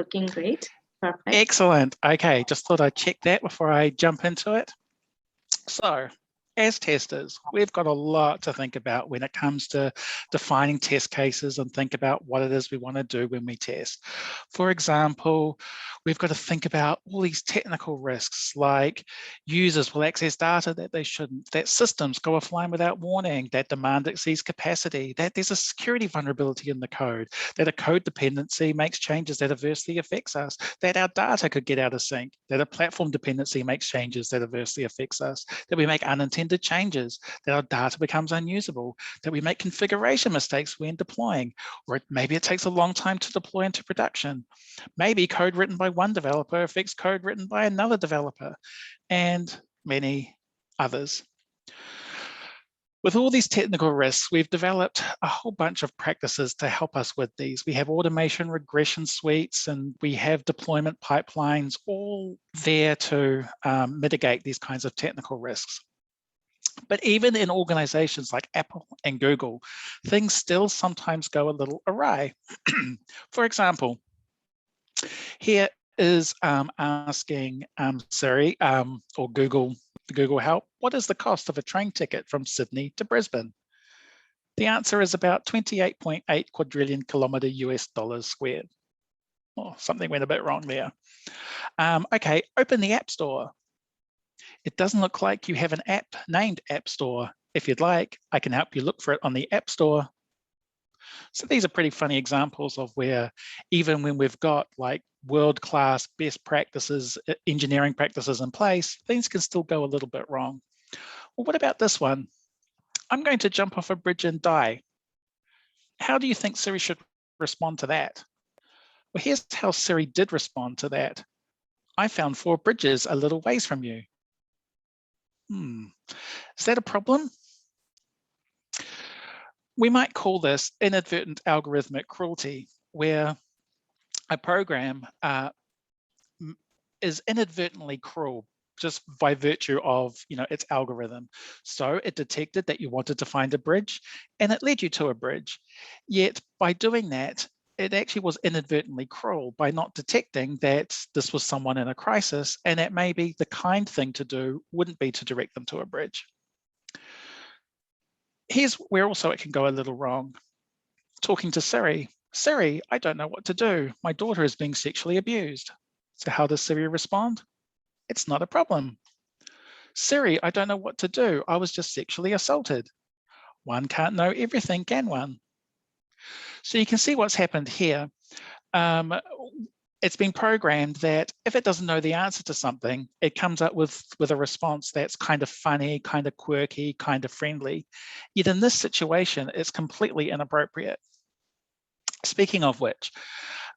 looking great. Perfect. Excellent. Okay, just thought I'd check that before I jump into it. So, as testers, we've got a lot to think about when it comes to defining test cases and think about what it is we want to do when we test. For example, we've got to think about all these technical risks, like users will access data that they shouldn't, that systems go offline without warning, that demand exceeds capacity, that there's a security vulnerability in the code, that a code dependency makes changes that adversely affects us, that our data could get out of sync, that a platform dependency makes changes that adversely affects us, that we make unintended changes, that our data becomes unusable, that we make configuration mistakes when deploying, or maybe it takes a long time to deploy into production. Maybe code written by one developer affects code written by another developer, and many others. With all these technical risks, we've developed a whole bunch of practices to help us with these. We have automation regression suites, and we have deployment pipelines, all there to mitigate these kinds of technical risks. But even in organizations like Apple and Google, things still sometimes go a little awry. For example, here is asking Siri or Google help, what is the cost of a train ticket from Sydney to Brisbane? The answer is about 28.8 quadrillion kilometer US dollars squared. Oh, something went a bit wrong there. Okay, open the App Store. It doesn't look like you have an app named App Store. If you'd like, I can help you look for it on the App Store. So these are pretty funny examples of where even when we've got like world-class best practices, engineering practices in place, things can still go a little bit wrong. Well, what about this one? I'm going to jump off a bridge and die. How do you think Siri should respond to that? Well, here's how Siri did respond to that. I found 4 bridges a little ways from you. Is that a problem? We might call this inadvertent algorithmic cruelty, where a program is inadvertently cruel just by virtue of its algorithm. So it detected that you wanted to find a bridge and it led you to a bridge. Yet by doing that, it actually was inadvertently cruel by not detecting that this was someone in a crisis, and that maybe the kind thing to do wouldn't be to direct them to a bridge. Here's where also it can go a little wrong. Talking to Siri. Siri, I don't know what to do. My daughter is being sexually abused. So how does Siri respond? It's not a problem. Siri, I don't know what to do. I was just sexually assaulted. One can't know everything, can one? So you can see what's happened here. It's been programmed that if it doesn't know the answer to something, it comes up with a response that's kind of funny, kind of quirky, kind of friendly. Yet in this situation, it's completely inappropriate. Speaking of which,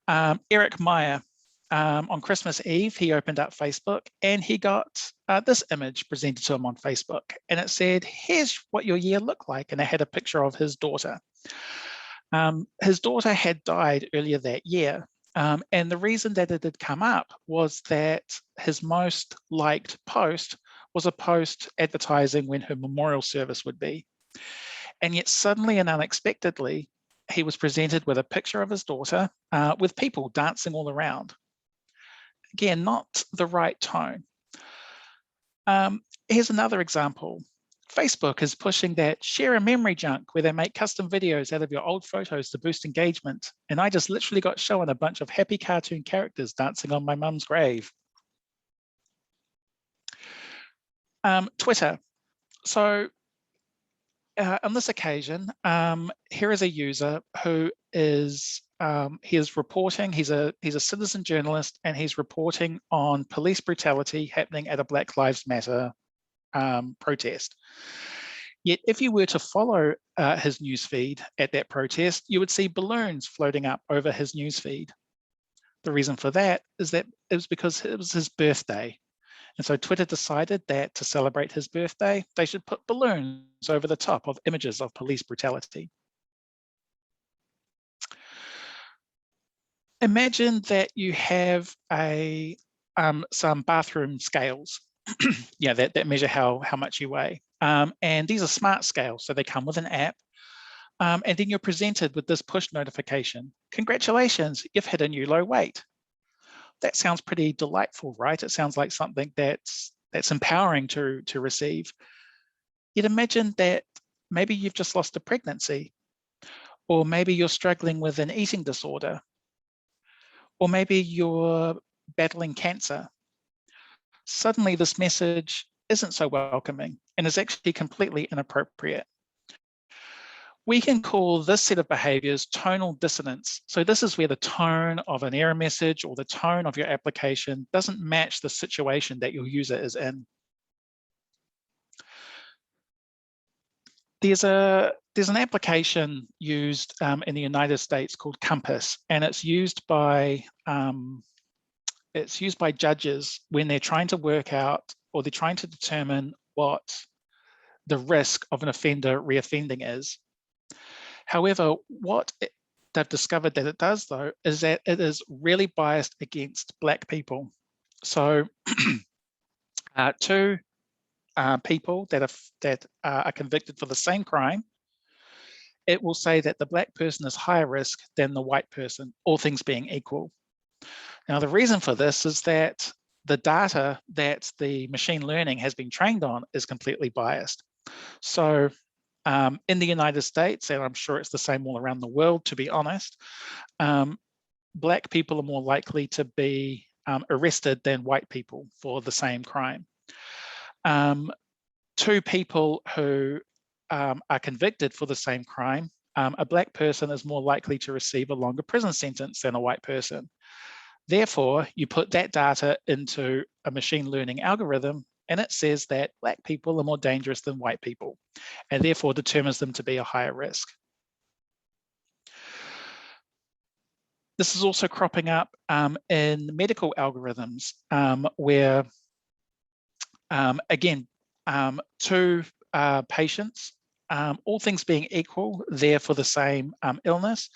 Eric Meyer, on Christmas Eve, he opened up Facebook and he got this image presented to him on Facebook. And it said, here's what your year looked like. And it had a picture of his daughter. His daughter had died earlier that year. And the reason that it had come up was that his most liked post was a post advertising when her memorial service would be. And yet suddenly and unexpectedly, he was presented with a picture of his daughter with people dancing all around. Again, not the right tone. Here's another example. Facebook is pushing that share a memory junk where they make custom videos out of your old photos to boost engagement. And I just literally got shown a bunch of happy cartoon characters dancing on my mum's grave. Twitter. So on this occasion, here is a user who is he is reporting. He's a citizen journalist, and he's reporting on police brutality happening at a Black Lives Matter protest. Yet if you were to follow his newsfeed at that protest, you would see balloons floating up over his newsfeed. The reason for that is that it was because it was his birthday. And so Twitter decided that to celebrate his birthday, they should put balloons over the top of images of police brutality. Imagine that you have some bathroom scales, that measure how much you weigh. And these are smart scales, so they come with an app. And then you're presented with this push notification. Congratulations, you've hit a new low weight. that sounds pretty delightful, right? It sounds like something that's empowering to receive. Yet imagine that maybe you've just lost a pregnancy, or maybe you're struggling with an eating disorder, or maybe you're battling cancer. Suddenly this message isn't so welcoming and is actually completely inappropriate. We can call this set of behaviors tonal dissonance. So this is where the tone of an error message or the tone of your application doesn't match the situation that your user is in. There's an application used in the United States called Compass, and it's used by judges when they're trying to work out, or they're trying to determine what the risk of an offender reoffending is. However, what they've discovered that it does, though, is that it is really biased against Black people. So two people that are convicted for the same crime, it will say that the Black person is higher risk than the white person, all things being equal. Now, the reason for this is that the data that the machine learning has been trained on is completely biased. So in the United States, and I'm sure it's the same all around the world, to be honest, Black people are more likely to be arrested than white people for the same crime. Two people who are convicted for the same crime, a Black person is more likely to receive a longer prison sentence than a white person. Therefore, you put that data into a machine learning algorithm, and it says that Black people are more dangerous than white people, and therefore determines them to be a higher risk. This is also cropping up in medical algorithms where, again, two patients, all things being equal, there for the same illness,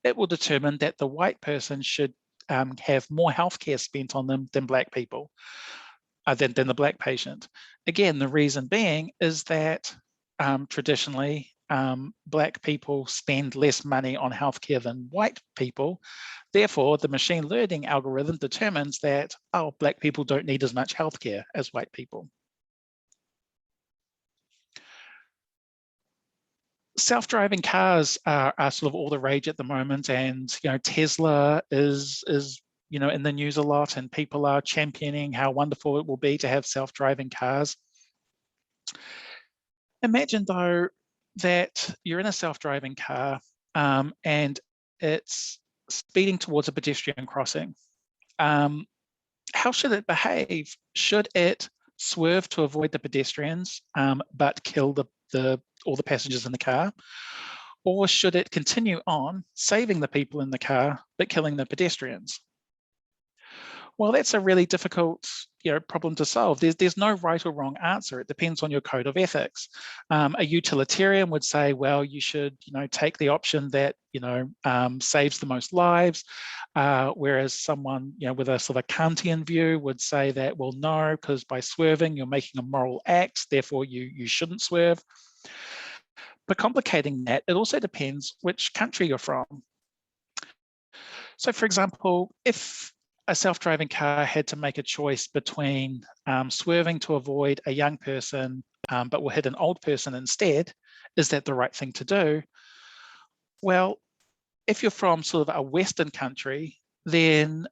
it will determine that the white person should have more healthcare spent on them than Black people, than the Black patient. Again, the reason being is that traditionally, Black people spend less money on healthcare than white people. Therefore, the machine learning algorithm determines that, oh, Black people don't need as much healthcare as white people. Self-driving cars are sort of all the rage at the moment, and Tesla is in the news a lot, and people are championing how wonderful it will be to have self-driving cars. Imagine though that you're in a self-driving car and it's speeding towards a pedestrian crossing. How should it behave? Should it swerve to avoid the pedestrians but kill all the passengers in the car? Or should it continue on, saving the people in the car, but killing the pedestrians? Well, that's a really difficult problem to solve. There's no right or wrong answer. It depends on your code of ethics. A utilitarian would say, well, you should take the option that saves the most lives, whereas someone with a sort of Kantian view would say that, well, no, because by swerving you're making a moral act, therefore you shouldn't swerve. But complicating that, it also depends which country you're from. So, for example, if a self-driving car had to make a choice between swerving to avoid a young person, but will hit an old person instead, is that the right thing to do? Well, if you're from sort of a Western country, then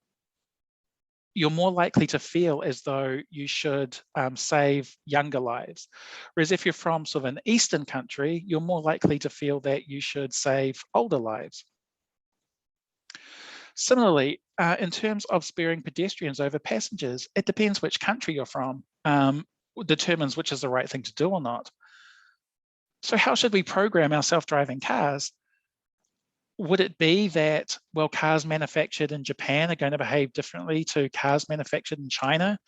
you're more likely to feel as though you should save younger lives. Whereas if you're from sort of an Eastern country, you're more likely to feel that you should save older lives. Similarly, in terms of sparing pedestrians over passengers, it depends which country you're from, determines which is the right thing to do or not. So how should we program our self-driving cars? Would it be that, well, cars manufactured in Japan are going to behave differently to cars manufactured in China?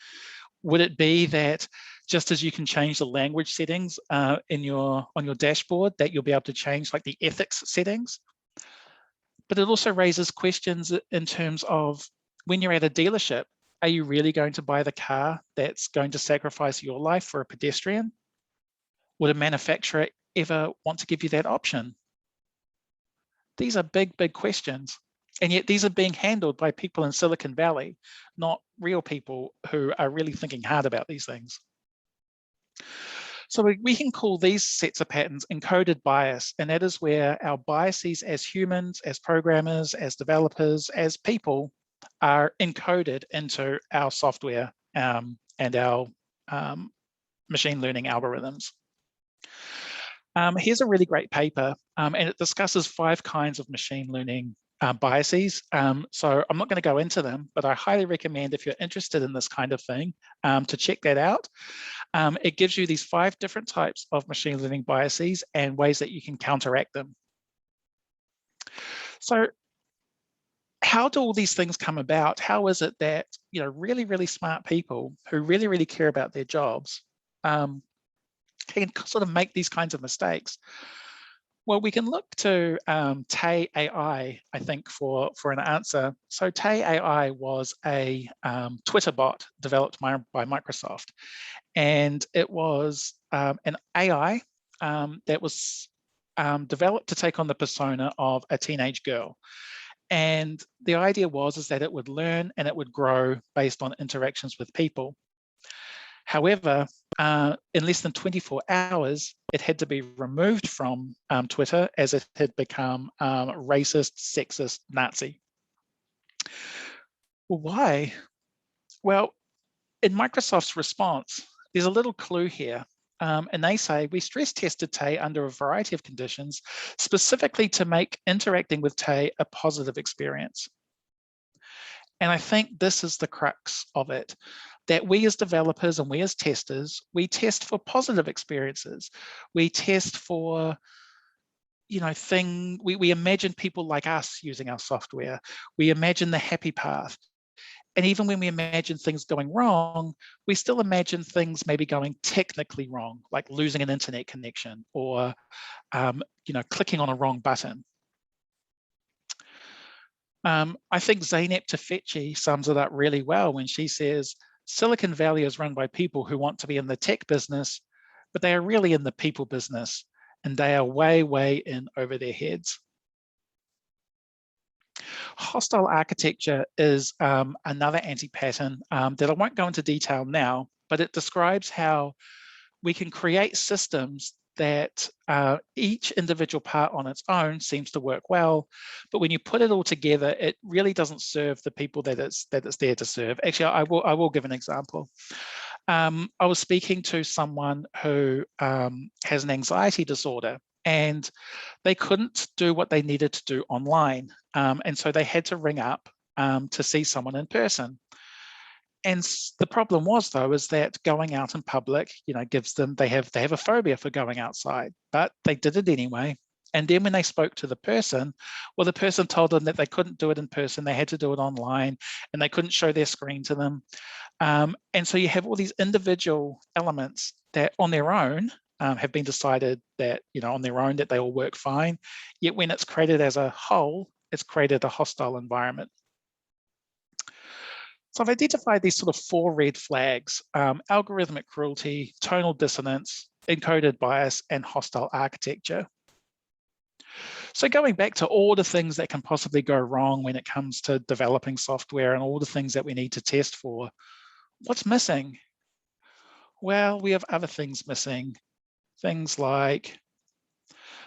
Would it be that just as you can change the language settings on your dashboard, that you'll be able to change like the ethics settings? But it also raises questions in terms of when you're at a dealership, are you really going to buy the car that's going to sacrifice your life for a pedestrian? Would a manufacturer ever want to give you that option? These are big, big questions. And yet these are being handled by people in Silicon Valley, not real people who are really thinking hard about these things. So we can call these sets of patterns encoded bias, and that is where our biases as humans, as programmers, as developers, as people are encoded into our software and our machine learning algorithms. Here's a really great paper, and it discusses 5 kinds of machine learning biases. So I'm not going to go into them, but I highly recommend, if you're interested in this kind of thing, to check that out. It gives you these 5 different types of machine learning biases and ways that you can counteract them. So how do all these things come about? How is it that, you know, really, really smart people who really, really care about their jobs can sort of make these kinds of mistakes? Well, we can look to Tay AI, I think, for an answer. So Tay AI was a Twitter bot developed by Microsoft. And it was an AI that was developed to take on the persona of a teenage girl. And the idea was that it would learn and it would grow based on interactions with people. However, in less than 24 hours, it had to be removed from Twitter as it had become racist, sexist, Nazi. Well, why? Well, in Microsoft's response, there's a little clue here. And they say, we stress tested Tay under a variety of conditions, specifically to make interacting with Tay a positive experience. And I think this is the crux of it, that we as developers and we as testers, we test for positive experiences. We test for, you know, we imagine people like us using our software. We imagine the happy path. And even when we imagine things going wrong, we still imagine things maybe going technically wrong, like losing an internet connection or, you know, clicking on a wrong button. I think Zeynep Tefechi sums it up really well when she says, Silicon Valley is run by people who want to be in the tech business, but they are really in the people business, and they are way, way in over their heads. Hostile architecture is another anti-pattern that I won't go into detail now, but it describes how we can create systems that each individual part on its own seems to work well, but when you put it all together, it really doesn't serve the people that it's there to serve. Actually, I will give an example. I was speaking to someone who has an anxiety disorder, and they couldn't do what they needed to do online, and so they had to ring up to see someone in person. And the problem was, though, is that going out in public, you know, gives them, they have a phobia for going outside, but they did it anyway. And then when they spoke to the person, well, the person told them that they couldn't do it in person, they had to do it online, and they couldn't show their screen to them. And so you have all these individual elements that on their own have been decided that, you know, on their own that they all work fine. Yet when it's created as a whole, it's created a hostile environment. So I've identified these sort of 4 red flags: algorithmic cruelty, tonal dissonance, encoded bias, and hostile architecture. So going back to all the things that can possibly go wrong when it comes to developing software and all the things that we need to test for, what's missing? Well, we have other things missing. Things like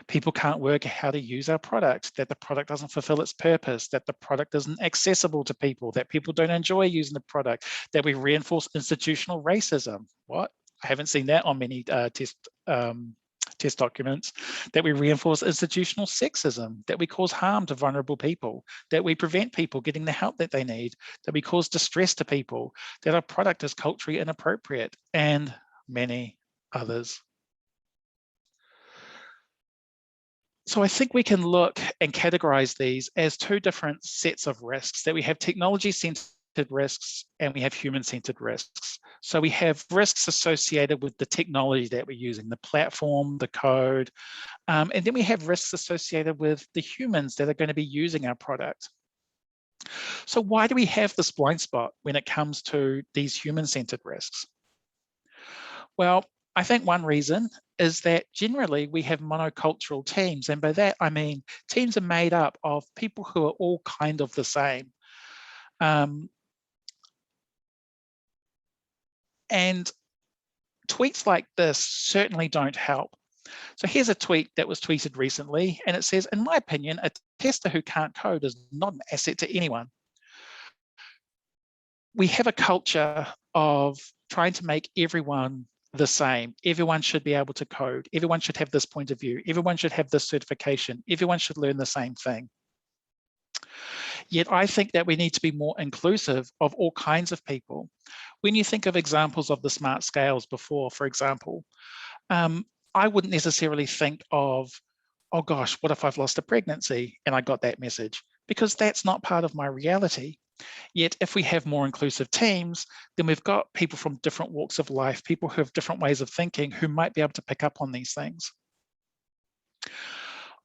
people can't work out how to use our product, that the product doesn't fulfill its purpose, that the product isn't accessible to people, that people don't enjoy using the product, that we reinforce institutional racism. What? I haven't seen that on many test documents. That we reinforce institutional sexism, that we cause harm to vulnerable people, that we prevent people getting the help that they need, that we cause distress to people, that our product is culturally inappropriate, and many others. So I think we can look and categorize these as 2 different sets of risks, that we have technology-centered risks and we have human-centered risks. So we have risks associated with the technology that we're using, the platform, the code, and then we have risks associated with the humans that are going to be using our product. So why do we have this blind spot when it comes to these human-centered risks? Well, I think one reason is that generally we have monocultural teams. And by that, I mean, teams are made up of people who are all kind of the same. And tweets like this certainly don't help. So here's a tweet that was tweeted recently, and it says, in my opinion, a tester who can't code is not an asset to anyone. We have a culture of trying to make everyone the same. Everyone should be able to code. Everyone should have this point of view. Everyone should have this certification. Everyone should learn the same thing. Yet I think that we need to be more inclusive of all kinds of people. When you think of examples of the smart scales before, for example, I wouldn't necessarily think of, oh gosh, what if I've lost a pregnancy and I got that message? Because that's not part of my reality. Yet if we have more inclusive teams, then we've got people from different walks of life, people who have different ways of thinking who might be able to pick up on these things.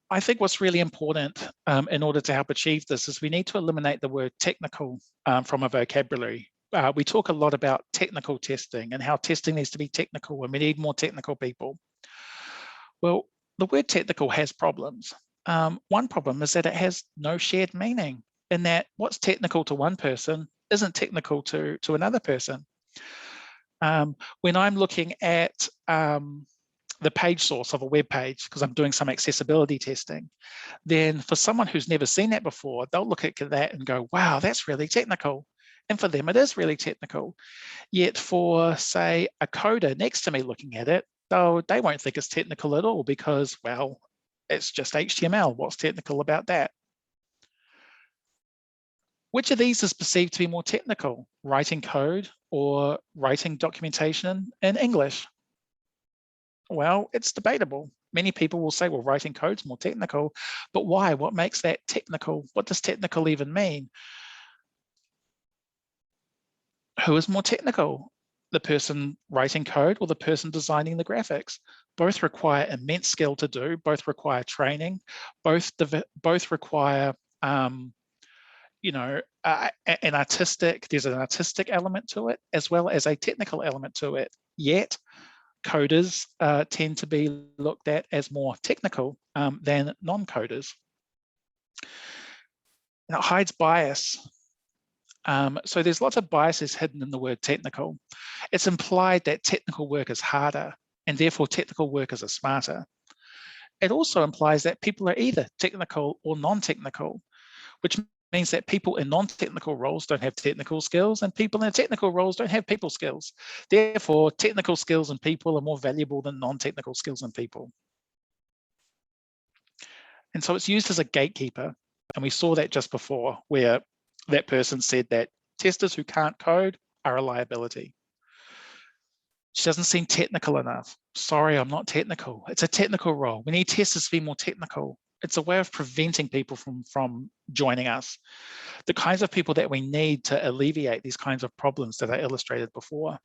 I think what's really important in order to help achieve this is we need to eliminate the word technical from our vocabulary. We talk a lot about technical testing and how testing needs to be technical and we need more technical people. Well, the word technical has problems. One problem is that it has no shared meaning, in that what's technical to one person isn't technical to another person. When I'm looking at the page source of a web page, because I'm doing some accessibility testing, then for someone who's never seen that before, they'll look at that and go, wow, that's really technical. And for them, it is really technical. Yet for, say, a coder next to me looking at it, they won't think it's technical at all because, well, it's just HTML. What's technical about that? Which of these is perceived to be more technical, writing code or writing documentation in English? Well, it's debatable. Many people will say, well, writing code's more technical, but why? What makes that technical? What does technical even mean? Who is more technical? The person writing code or the person designing the graphics? Both require immense skill to do, both require training, both require there's an artistic element to it as well as a technical element to it. Yet coders tend to be looked at as more technical than non-coders. Now, it hides bias. So there's lots of biases hidden in the word technical. It's implied that technical work is harder and therefore technical workers are smarter. It also implies that people are either technical or non-technical, which means that people in non-technical roles don't have technical skills and people in technical roles don't have people skills. Therefore, technical skills and people are more valuable than non-technical skills and people. And so it's used as a gatekeeper. And we saw that just before, where that person said that testers who can't code are a liability. She doesn't seem technical enough. Sorry, I'm not technical. It's a technical role. We need testers to be more technical. It's a way of preventing people from joining us. The kinds of people that we need to alleviate these kinds of problems that I illustrated before.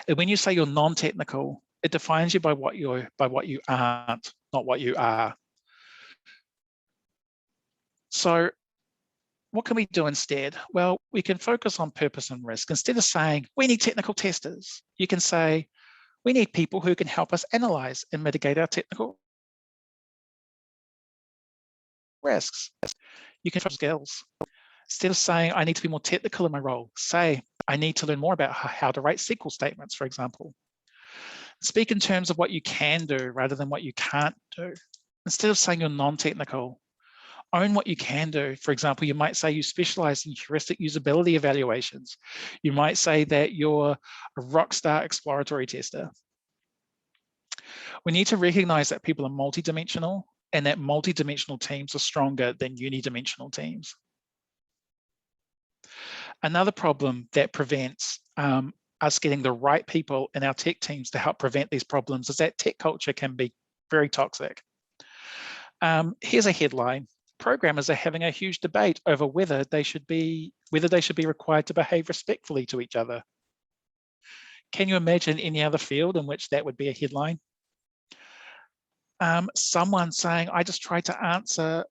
And when you say you're non-technical, it defines you by what you aren't, not what you are. So what can we do instead? Well, we can focus on purpose and risk. Instead of saying, we need technical testers, you can say, we need people who can help us analyze and mitigate our technical risks. You can focus skills. Instead of saying, I need to be more technical in my role, say, I need to learn more about how to write SQL statements, for example. Speak in terms of what you can do rather than what you can't do. Instead of saying you're non-technical, own what you can do. For example, you might say you specialize in heuristic usability evaluations. You might say that you're a rockstar exploratory tester. We need to recognize that people are multidimensional and that multidimensional teams are stronger than unidimensional teams. Another problem that prevents us getting the right people in our tech teams to help prevent these problems is that tech culture can be very toxic. Here's a headline. Programmers are having a huge debate over whether they should be required to behave respectfully to each other. Can you imagine any other field in which that would be a headline? Someone saying, I tried to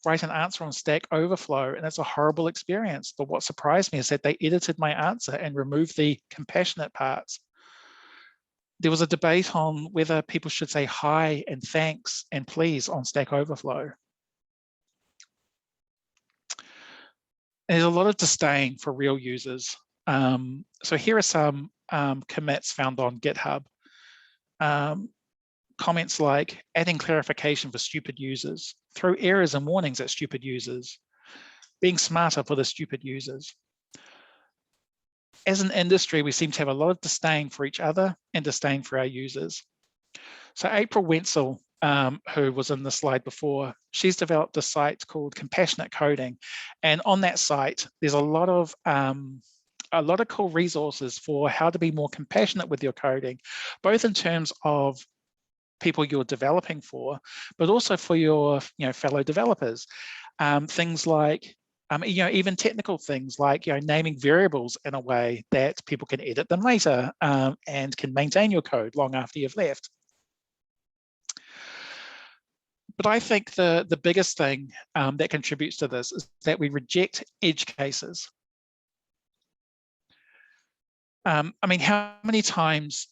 write an answer on Stack Overflow and it's a horrible experience. But what surprised me is that they edited my answer and removed the compassionate parts. There was a debate on whether people should say hi and thanks and please on Stack Overflow. There's a lot of disdain for real users. So here are some commits found on GitHub. Comments like adding clarification for stupid users, throw errors and warnings at stupid users, being smarter for the stupid users. As an industry, we seem to have a lot of disdain for each other and disdain for our users. So April Wenzel, who was in the slide before, she's developed a site called Compassionate Coding. And on that site, there's a lot of cool resources for how to be more compassionate with your coding, both in terms of people you're developing for, but also for your fellow developers. Things like, even technical things like naming variables in a way that people can edit them later and can maintain your code long after you've left. But I think the biggest thing that contributes to this is that we reject edge cases. I mean, how many times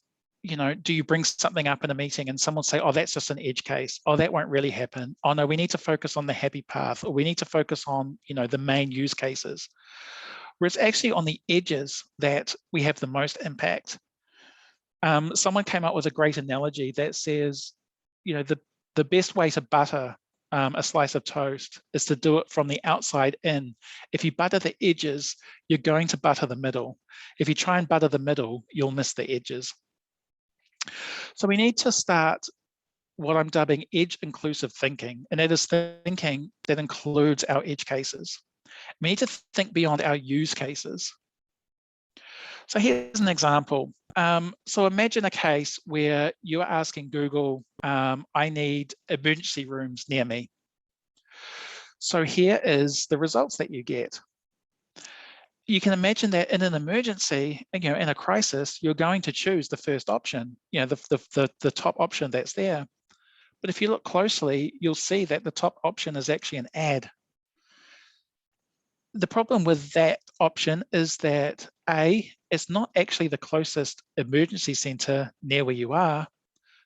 do you bring something up in a meeting and someone say, oh, that's just an edge case. Oh, that won't really happen. Oh no, we need to focus on the happy path, or we need to focus on, the main use cases. Where it's actually on the edges that we have the most impact. Someone came up with a great analogy that says, the best way to butter a slice of toast is to do it from the outside in. If you butter the edges, you're going to butter the middle. If you try and butter the middle, you'll miss the edges. So we need to start what I'm dubbing edge inclusive thinking, and that is thinking that includes our edge cases. We need to think beyond our use cases. So here's an example. So imagine a case where you are asking Google, I need emergency rooms near me. So here is the results that you get. You can imagine that in an emergency, in a crisis, you're going to choose the first option, the top option that's there. But if you look closely, you'll see that the top option is actually an ad. The problem with that option is that A, it's not actually the closest emergency center near where you are,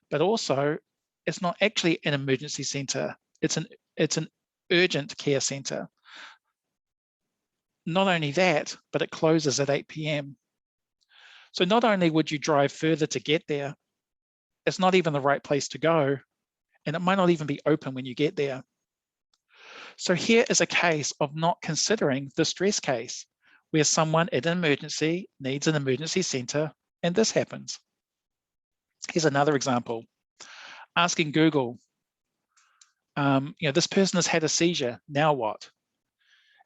but also it's not actually an emergency center. It's an urgent care center. Not only that, but it closes at 8 p.m. So not only would you drive further to get there, it's not even the right place to go, and it might not even be open when you get there. So here is a case of not considering the stress case, where someone in an emergency needs an emergency center, and this happens. Here's another example. Asking Google, this person has had a seizure, now what?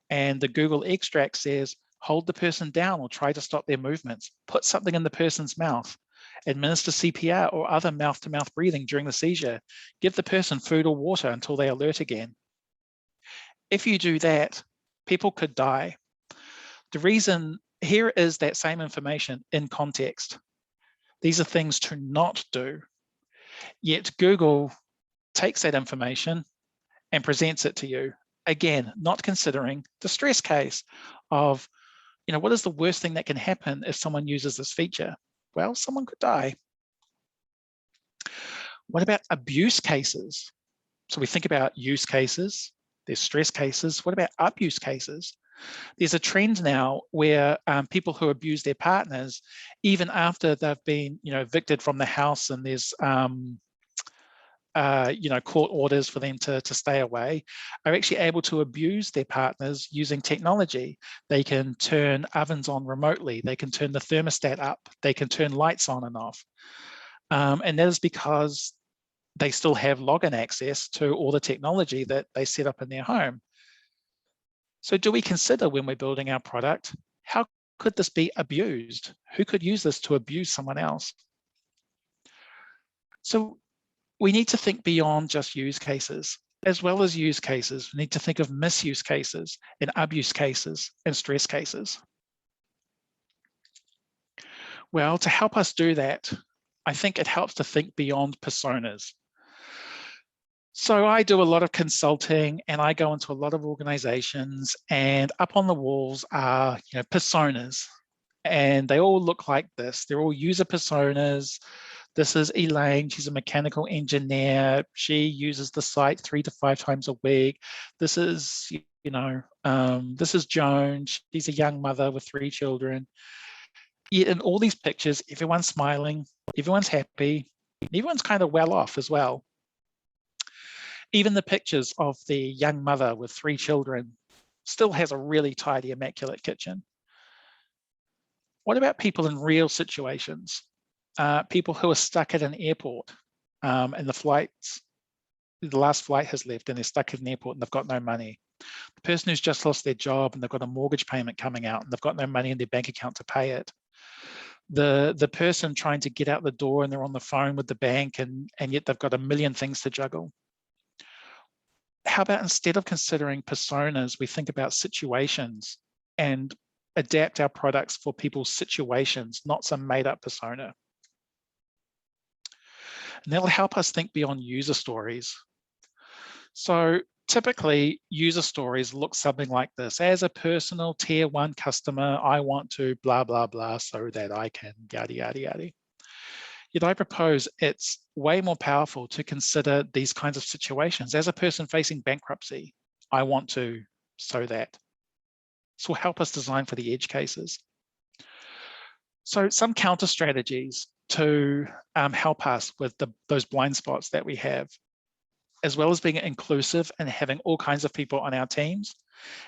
And the Google extract says, hold the person down or try to stop their movements, put something in the person's mouth, administer CPR or other mouth-to-mouth breathing during the seizure, give the person food or water until they alert again. If you do that, people could die. The reason here is that same information in context. These are things to not do. Yet Google takes that information and presents it to you. Again, not considering the stress case of, what is the worst thing that can happen if someone uses this feature? Well, someone could die. What about abuse cases? So we think about use cases, there's stress cases. What about abuse cases? There's a trend now where people who abuse their partners, even after they've been, evicted from the house and there's court orders for them to stay away, are actually able to abuse their partners using technology. They can turn ovens on remotely. They can turn the thermostat up. They can turn lights on and off. And that is because they still have login access to all the technology that they set up in their home. So do we consider when we're building our product, how could this be abused? Who could use this to abuse someone else? So we need to think beyond just use cases. As well as use cases, we need to think of misuse cases and abuse cases and stress cases. Well, to help us do that, I think it helps to think beyond personas. So I do a lot of consulting and I go into a lot of organizations, and up on the walls are personas. and they all look like this. They're all user personas. This is Elaine, she's a mechanical engineer. She uses the site 3 to 5 times a week. This is, this is Joan, she's a young mother with 3 children. Yet in all these pictures, everyone's smiling, everyone's happy, everyone's kind of well off as well. Even the pictures of the young mother with 3 children still has a really tidy, immaculate kitchen. What about people in real situations? People who are stuck at an airport and the last flight has left and they're stuck at an airport and they've got no money. The person who's just lost their job and they've got a mortgage payment coming out and they've got no money in their bank account to pay it. The person trying to get out the door and they're on the phone with the bank and yet they've got a million things to juggle. How about instead of considering personas, we think about situations and adapt our products for people's situations, not some made-up persona. And that'll help us think beyond user stories. So typically, user stories look something like this. As a personal tier 1 customer, I want to blah, blah, blah, so that I can yada, yada, yada. Yet I propose it's way more powerful to consider these kinds of situations. As a person facing bankruptcy, I want to, so that. This will help us design for the edge cases. So some counter strategies to help us with those blind spots that we have, as well as being inclusive and having all kinds of people on our teams,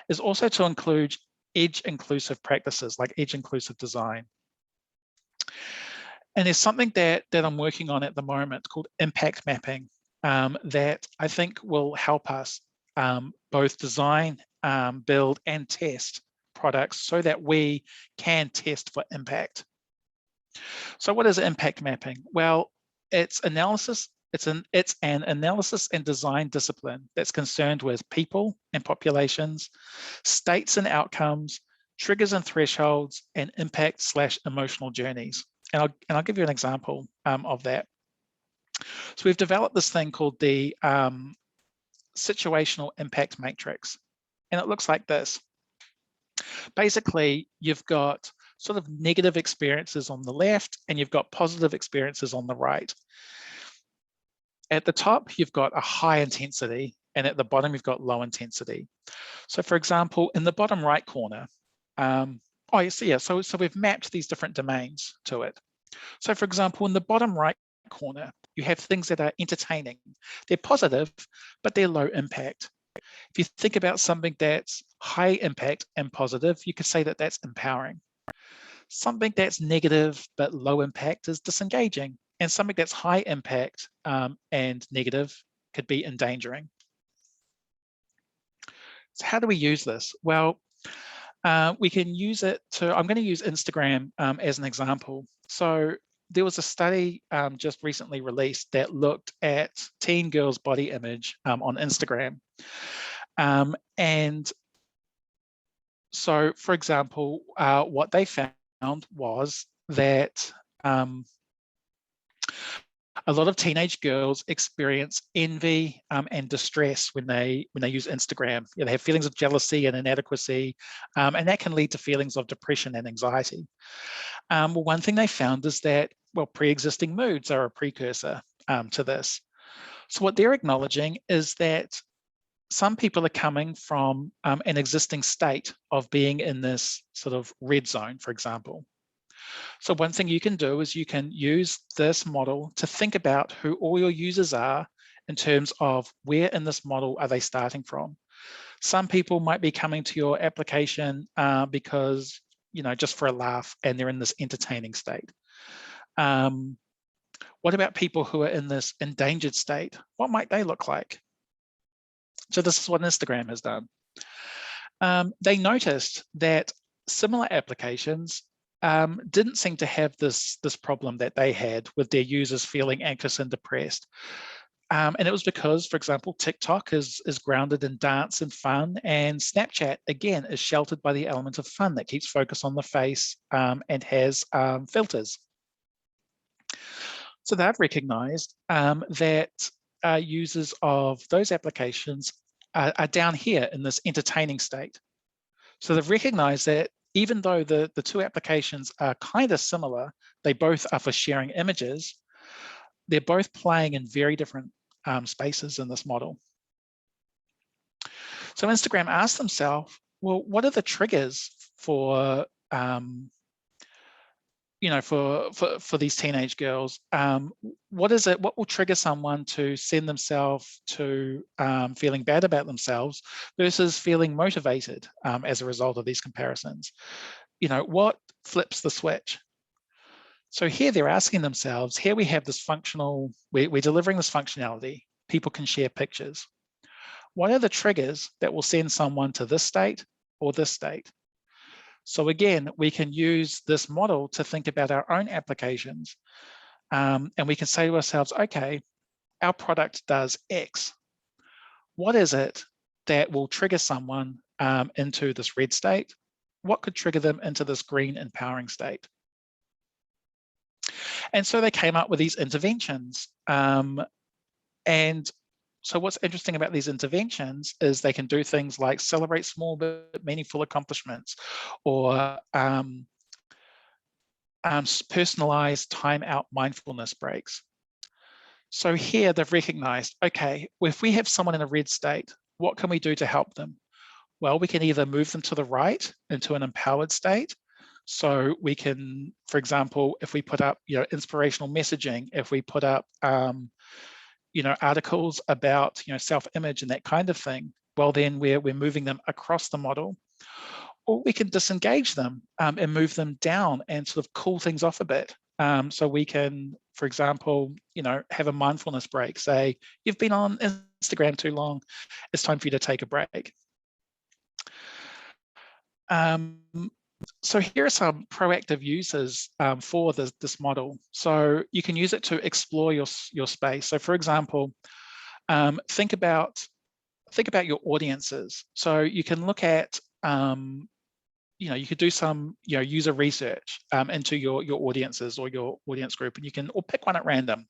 is also to include edge inclusive practices like edge inclusive design. And there's something that I'm working on at the moment called impact mapping that I think will help us both design, build and test products so that we can test for impact. So what is impact mapping? Well, it's analysis. It's an analysis and design discipline that's concerned with people and populations, states and outcomes, triggers and thresholds, and impact/emotional journeys. And I'll give you an example of that. So we've developed this thing called the situational impact matrix, and it looks like this. Basically, you've got sort of negative experiences on the left, and you've got positive experiences on the right. At the top, you've got a high intensity, and at the bottom, you've got low intensity. So for example, in the bottom right corner, so we've mapped these different domains to it. So for example, in the bottom right corner, you have things that are entertaining. They're positive, but they're low impact. If you think about something that's high impact and positive, you could say that that's empowering. Something that's negative but low impact is disengaging. And something that's high impact and negative could be endangering. So how do we use this? Well, we can use it I'm going to use Instagram as an example. So there was a study just recently released that looked at teen girls' body image on Instagram. And so, for example, what they found was that a lot of teenage girls experience envy and distress when they use Instagram. They have feelings of jealousy and inadequacy, and that can lead to feelings of depression and anxiety. Well, one thing they found is that, well, pre-existing moods are a precursor to this. So what they're acknowledging is that some people are coming from an existing state of being in this sort of red zone, for example. So one thing you can do is you can use this model to think about who all your users are in terms of where in this model are they starting from. Some people might be coming to your application because, just for a laugh, and they're in this entertaining state. What about people who are in this endangered state? What might they look like? So this is what Instagram has done. They noticed that similar applications didn't seem to have this problem that they had with their users feeling anxious and depressed. And it was because, for example, TikTok is grounded in dance and fun, and Snapchat, again, is sheltered by the element of fun that keeps focus on the face and has filters. So they've recognized that users of those applications are down here in this entertaining state. So they've recognized that even though the two applications are kind of similar, they both are for sharing images, they're both playing in very different spaces in this model. So Instagram asked themselves, well, what are the triggers for for these teenage girls? What is it? What will trigger someone to send themselves to feeling bad about themselves versus feeling motivated as a result of these comparisons? What flips the switch? So here they're asking themselves, here we have this functional, we're delivering this functionality. People can share pictures. What are the triggers that will send someone to this state or this state? So again, we can use this model to think about our own applications. And we can say to ourselves, okay, our product does X. What is it that will trigger someone into this red state? What could trigger them into this green empowering state? And so they came up with these interventions. And so what's interesting about these interventions is they can do things like celebrate small but meaningful accomplishments, or personalized time out mindfulness breaks. So here they've recognized, okay, if we have someone in a red state, what can we do to help them? Well, we can either move them to the right into an empowered state. So we can, for example, if we put up, inspirational messaging, if we put up, articles about, self-image and that kind of thing, well, then we're moving them across the model. Or we can disengage them and move them down and sort of cool things off a bit. So we can, for example, have a mindfulness break. Say, you've been on Instagram too long. It's time for you to take a break. So here are some proactive uses for this model. So you can use it to explore your space. So for example, think about your audiences. So you can look at, you could do some, user research into your audiences or your audience group, and or pick one at random.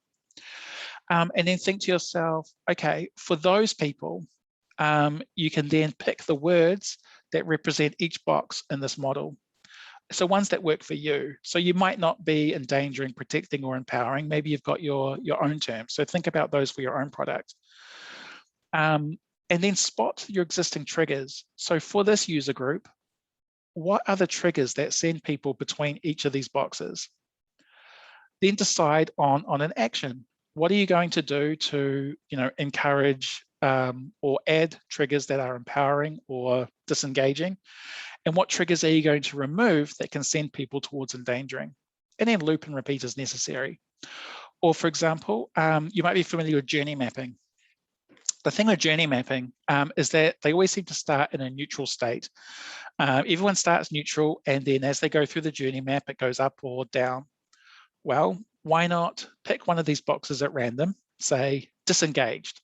And then think to yourself, okay, for those people, you can then pick the words that represent each box in this model. So ones that work for you. So you might not be endangering, protecting, or empowering. Maybe you've got your own terms. So think about those for your own product. And then spot your existing triggers. So for this user group, what are the triggers that send people between each of these boxes? Then decide on an action. What are you going to do to, encourage or add triggers that are empowering or disengaging? And what triggers are you going to remove that can send people towards endangering? And then loop and repeat as necessary. Or for example, you might be familiar with journey mapping. The thing with journey mapping is that they always seem to start in a neutral state. Everyone starts neutral, and then as they go through the journey map, it goes up or down. Well, why not pick one of these boxes at random, say disengaged,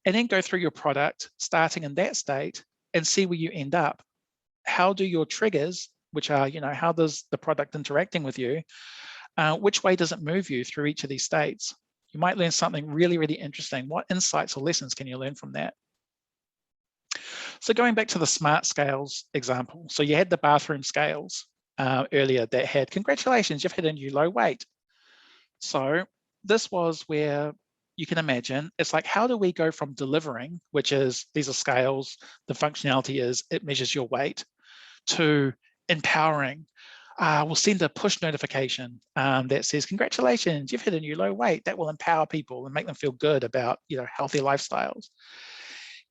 and then go through your product starting in that state and see where you end up. How do your triggers, which are, how does the product interacting with you, which way does it move you through each of these states? You might learn something really, really interesting. What insights or lessons can you learn from that? So going back to the smart scales example. So you had the bathroom scales earlier that had, congratulations, you've hit a new low weight. So this was where you can imagine, it's like, how do we go from delivering, which is, these are scales, the functionality is, it measures your weight, to empowering. We'll send a push notification that says, congratulations, you've hit a new low weight. That will empower people and make them feel good about, healthy lifestyles.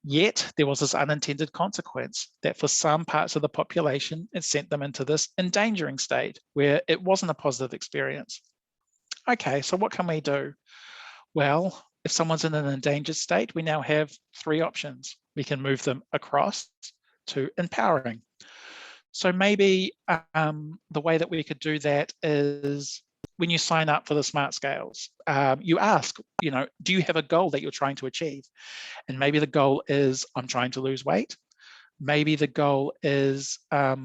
Yet there was this unintended consequence that for some parts of the population, it sent them into this endangering state where it wasn't a positive experience. Okay, so what can we do? Well, if someone's in an endangered state, we now have three options. We can move them across to empowering. So maybe the way that we could do that is when you sign up for the smart scales, you ask, do you have a goal that you're trying to achieve? And maybe the goal is, I'm trying to lose weight. Maybe the goal is, I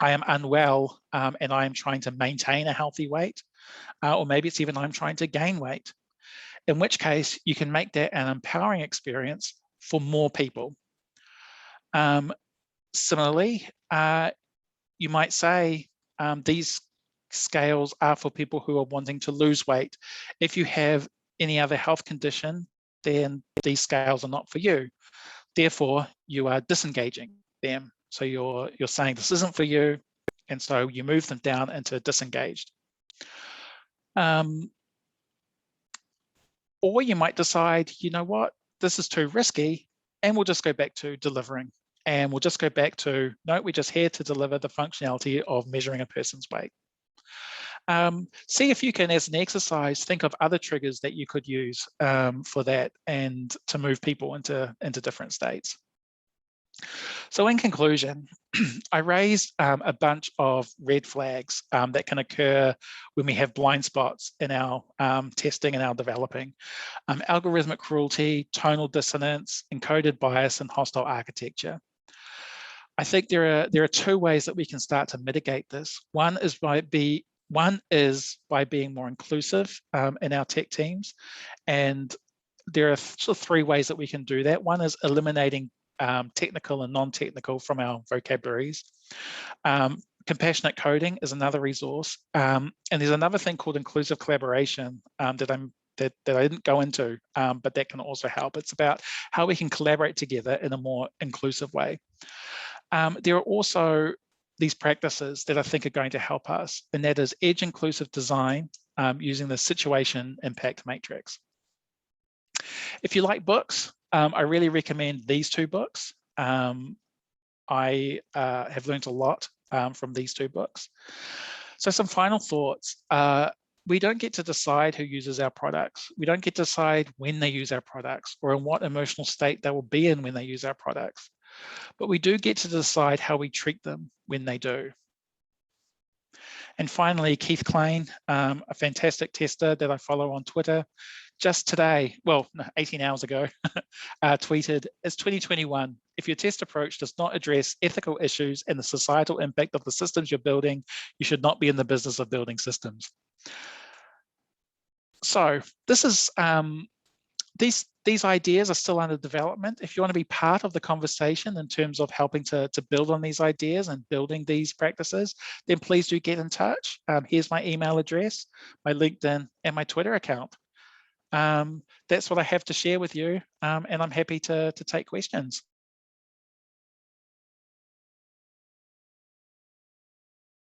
am unwell and I am trying to maintain a healthy weight. Or maybe it's even, I'm trying to gain weight. In which case, you can make that an empowering experience for more people. Similarly, you might say these scales are for people who are wanting to lose weight. If you have any other health condition, then these scales are not for you. Therefore, you are disengaging them. So you're saying this isn't for you, and so you move them down into disengaged. Or you might decide, you know what, this is too risky, and we'll just go back to delivering. And we'll just go back to, no, we're just here to deliver the functionality of measuring a person's weight. See if you can, as an exercise, think of other triggers that you could use for that and to move people into different states. So in conclusion, I raised a bunch of red flags that can occur when we have blind spots in our testing and our developing. Algorithmic cruelty, tonal dissonance, encoded bias, and hostile architecture. I think there are two ways that we can start to mitigate this. One is by being more inclusive in our tech teams, and there are sort of three ways that we can do that. One is eliminating technical and non-technical from our vocabularies. Compassionate coding is another resource, and there's another thing called inclusive collaboration that I didn't go into, but that can also help. It's about how we can collaborate together in a more inclusive way. There are also these practices that I think are going to help us, and that is edge inclusive design using the situation impact matrix. If you like books, I really recommend these two books. I have learned a lot from these two books. So some final thoughts. We don't get to decide who uses our products. We don't get to decide when they use our products or in what emotional state they will be in when they use our products. But we do get to decide how we treat them when they do. And finally, Keith Klein, a fantastic tester that I follow on Twitter, just today, well, 18 hours ago, tweeted, "It's 2021. If your test approach does not address ethical issues and the societal impact of the systems you're building, you should not be in the business of building systems." So this is, these ideas are still under development. If you want to be part of the conversation in terms of helping to build on these ideas and building these practices, then please do get in touch. Here's my email address, my LinkedIn, and my Twitter account. That's what I have to share with you, and I'm happy to take questions.